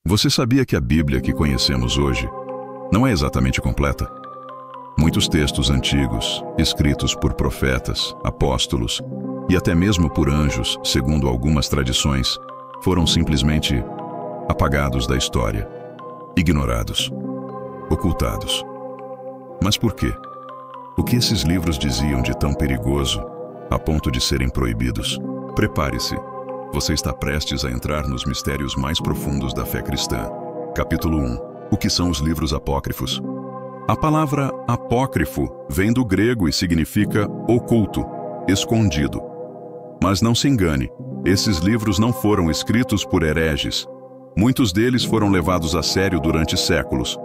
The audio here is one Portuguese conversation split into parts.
Você sabia que a Bíblia que conhecemos hoje não é exatamente completa? Muitos textos antigos, escritos por profetas, apóstolos e até mesmo por anjos, segundo algumas tradições, foram simplesmente apagados da história, ignorados, ocultados. Mas por quê? O que esses livros diziam de tão perigoso a ponto de serem proibidos? Prepare-se. Você está prestes a entrar nos mistérios mais profundos da fé cristã. Capítulo 1. O que são os livros apócrifos? A palavra apócrifo vem do grego e significa oculto, escondido. Mas não se engane, esses livros não foram escritos por hereges. Muitos deles foram levados a sério durante séculos.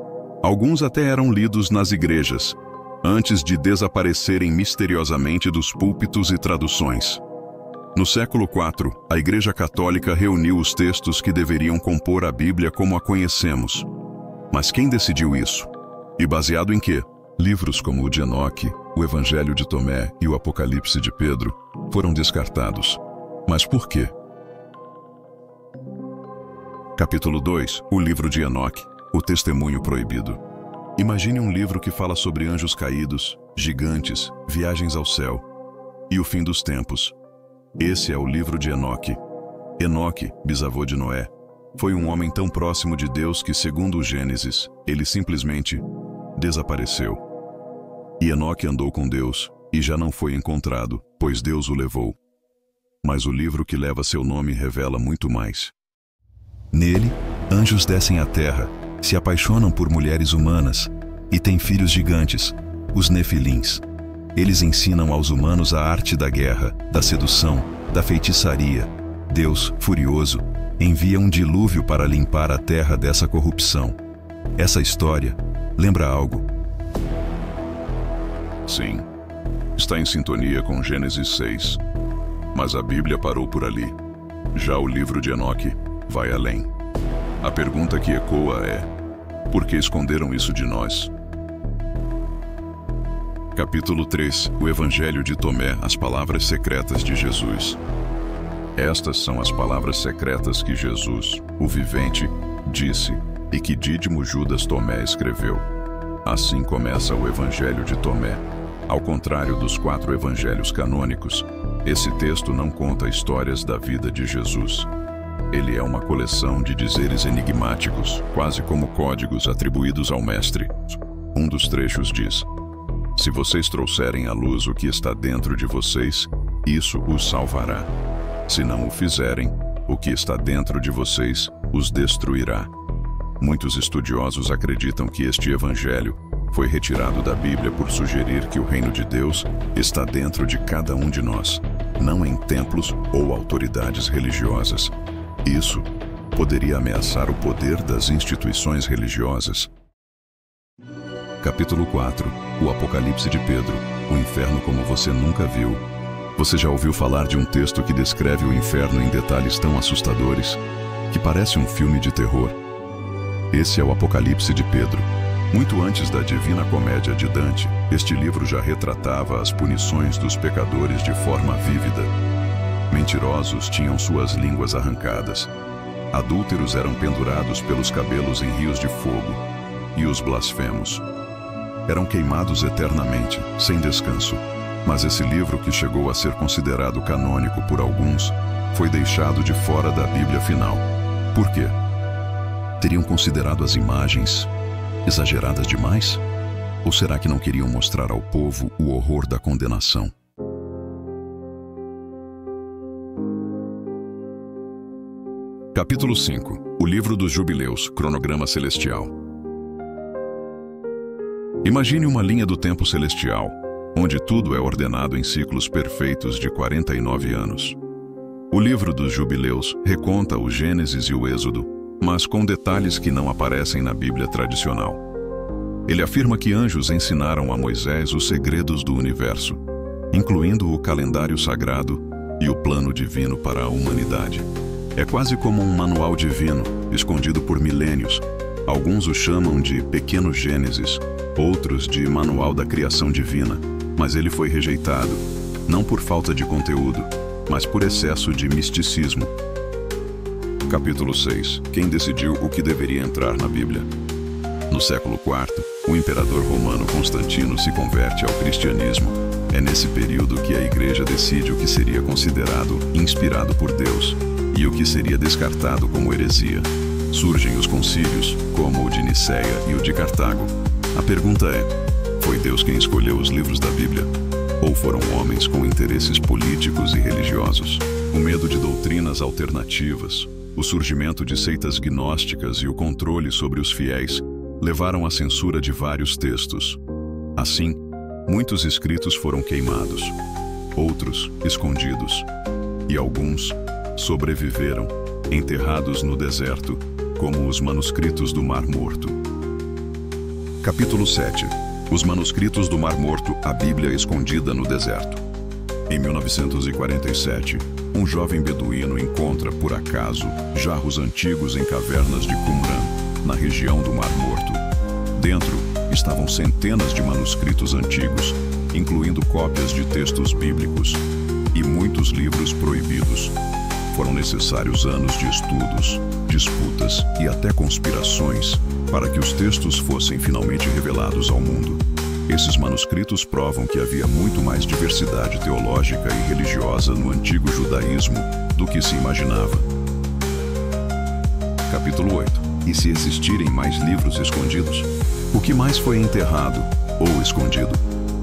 Alguns até eram lidos nas igrejas, antes de desaparecerem misteriosamente dos púlpitos e traduções. No século IV, a Igreja Católica reuniu os textos que deveriam compor a Bíblia como a conhecemos. Mas quem decidiu isso? E baseado em quê? Livros como o de Enoque, o Evangelho de Tomé e o Apocalipse de Pedro foram descartados. Mas por quê? Capítulo 2. O livro de Enoque, o testemunho proibido. Imagine um livro que fala sobre anjos caídos, gigantes, viagens ao céu e o fim dos tempos. Esse é o livro de Enoque. Enoque, bisavô de Noé, foi um homem tão próximo de Deus que, segundo o Gênesis, ele simplesmente desapareceu. E Enoque andou com Deus e já não foi encontrado, pois Deus o levou. Mas o livro que leva seu nome revela muito mais. Nele, anjos descem à terra, se apaixonam por mulheres humanas e têm filhos gigantes, os Nefilins. Eles ensinam aos humanos a arte da guerra, da sedução, da feitiçaria. Deus, furioso, envia um dilúvio para limpar a terra dessa corrupção. Essa história lembra algo? Sim, está em sintonia com Gênesis 6. Mas a Bíblia parou por ali. Já o livro de Enoque vai além. A pergunta que ecoa é: por que esconderam isso de nós? Capítulo 3. O Evangelho de Tomé, as palavras secretas de Jesus. Estas são as palavras secretas que Jesus, o vivente, disse e que Dídimo Judas Tomé escreveu. Assim começa o Evangelho de Tomé. Ao contrário dos 4 evangelhos canônicos, esse texto não conta histórias da vida de Jesus. Ele é uma coleção de dizeres enigmáticos, quase como códigos atribuídos ao Mestre. Um dos trechos diz: se vocês trouxerem à luz o que está dentro de vocês, isso os salvará. Se não o fizerem, o que está dentro de vocês os destruirá. Muitos estudiosos acreditam que este evangelho foi retirado da Bíblia por sugerir que o reino de Deus está dentro de cada um de nós, não em templos ou autoridades religiosas. Isso poderia ameaçar o poder das instituições religiosas. Capítulo 4. O Apocalipse de Pedro. O inferno como você nunca viu. Você já ouviu falar de um texto que descreve o inferno em detalhes tão assustadores que parece um filme de terror? Esse é o Apocalipse de Pedro. Muito antes da Divina Comédia de Dante, este livro já retratava as punições dos pecadores de forma vívida. Mentirosos tinham suas línguas arrancadas. Adúlteros eram pendurados pelos cabelos em rios de fogo. E os blasfemos eram queimados eternamente, sem descanso. Mas esse livro, que chegou a ser considerado canônico por alguns, foi deixado de fora da Bíblia final. Por quê? Teriam considerado as imagens exageradas demais? Ou será que não queriam mostrar ao povo o horror da condenação? Capítulo 5. O livro dos jubileus, cronograma celestial. Imagine uma linha do tempo celestial, onde tudo é ordenado em ciclos perfeitos de 49 anos. O livro dos jubileus reconta o Gênesis e o Êxodo, mas com detalhes que não aparecem na Bíblia tradicional. Ele afirma que anjos ensinaram a Moisés os segredos do universo, incluindo o calendário sagrado e o plano divino para a humanidade. É quase como um manual divino, escondido por milênios. Alguns o chamam de Pequeno Gênesis, outros de Manual da Criação Divina, mas ele foi rejeitado, não por falta de conteúdo, mas por excesso de misticismo. Capítulo 6. Quem decidiu o que deveria entrar na Bíblia? No século IV, o imperador romano Constantino se converte ao cristianismo. É nesse período que a Igreja decide o que seria considerado inspirado por Deus e o que seria descartado como heresia. Surgem os concílios, como o de Nicéia e o de Cartago. A pergunta é: foi Deus quem escolheu os livros da Bíblia? Ou foram homens com interesses políticos e religiosos? O medo de doutrinas alternativas, o surgimento de seitas gnósticas e o controle sobre os fiéis levaram à censura de vários textos. Assim, muitos escritos foram queimados, outros escondidos, e alguns sobreviveram, enterrados no deserto, como os manuscritos do Mar Morto. Capítulo 7. Os manuscritos do Mar Morto, a Bíblia escondida no deserto. Em 1947, um jovem beduíno encontra, por acaso, jarros antigos em cavernas de Qumran, na região do Mar Morto. Dentro estavam centenas de manuscritos antigos, incluindo cópias de textos bíblicos e muitos livros proibidos. Foram necessários anos de estudos, disputas e até conspirações para que os textos fossem finalmente revelados ao mundo. Esses manuscritos provam que havia muito mais diversidade teológica e religiosa no antigo judaísmo do que se imaginava. Capítulo 8. E se existirem mais livros escondidos? O que mais foi enterrado ou escondido?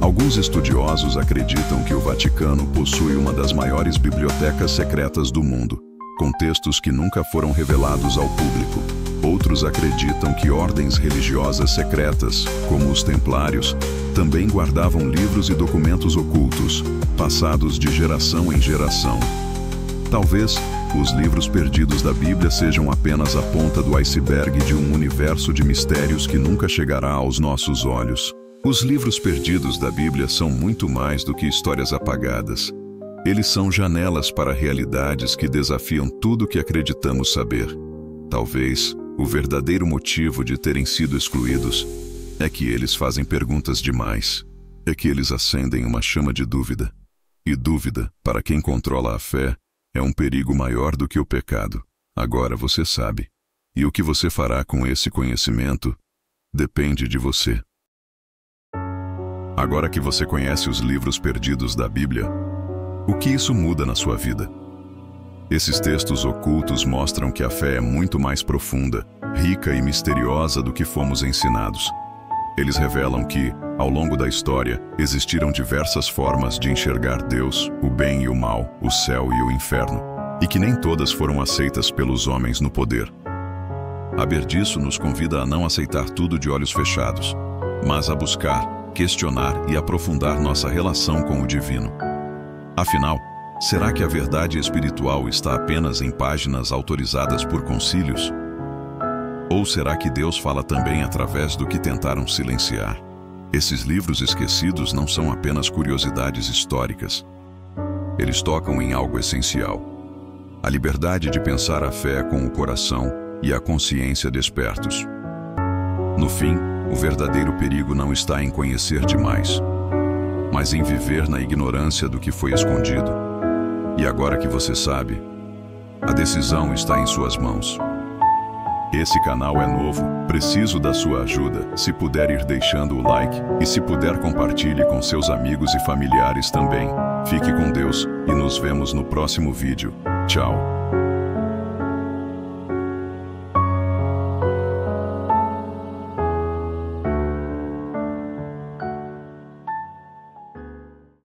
Alguns estudiosos acreditam que o Vaticano possui uma das maiores bibliotecas secretas do mundo, com textos que nunca foram revelados ao público. Outros acreditam que ordens religiosas secretas, como os Templários, também guardavam livros e documentos ocultos, passados de geração em geração. Talvez os livros perdidos da Bíblia sejam apenas a ponta do iceberg de um universo de mistérios que nunca chegará aos nossos olhos. Os livros perdidos da Bíblia são muito mais do que histórias apagadas. Eles são janelas para realidades que desafiam tudo que acreditamos saber. Talvez o verdadeiro motivo de terem sido excluídos é que eles fazem perguntas demais. É que eles acendem uma chama de dúvida. E dúvida, para quem controla a fé, é um perigo maior do que o pecado. Agora você sabe. E o que você fará com esse conhecimento depende de você. Agora que você conhece os livros perdidos da Bíblia, o que isso muda na sua vida? Esses textos ocultos mostram que a fé é muito mais profunda, rica e misteriosa do que fomos ensinados. Eles revelam que, ao longo da história, existiram diversas formas de enxergar Deus, o bem e o mal, o céu e o inferno, e que nem todas foram aceitas pelos homens no poder. Saber disso nos convida a não aceitar tudo de olhos fechados, mas a buscar, questionar e aprofundar nossa relação com o divino. Afinal, será que a verdade espiritual está apenas em páginas autorizadas por concílios? Ou será que Deus fala também através do que tentaram silenciar? Esses livros esquecidos não são apenas curiosidades históricas. Eles tocam em algo essencial: a liberdade de pensar a fé com o coração e a consciência despertos. No fim, o verdadeiro perigo não está em conhecer demais, mas em viver na ignorância do que foi escondido. E agora que você sabe, a decisão está em suas mãos. Esse canal é novo, preciso da sua ajuda. Se puder ir deixando o like e se puder compartilhe com seus amigos e familiares também. Fique com Deus e nos vemos no próximo vídeo. Tchau.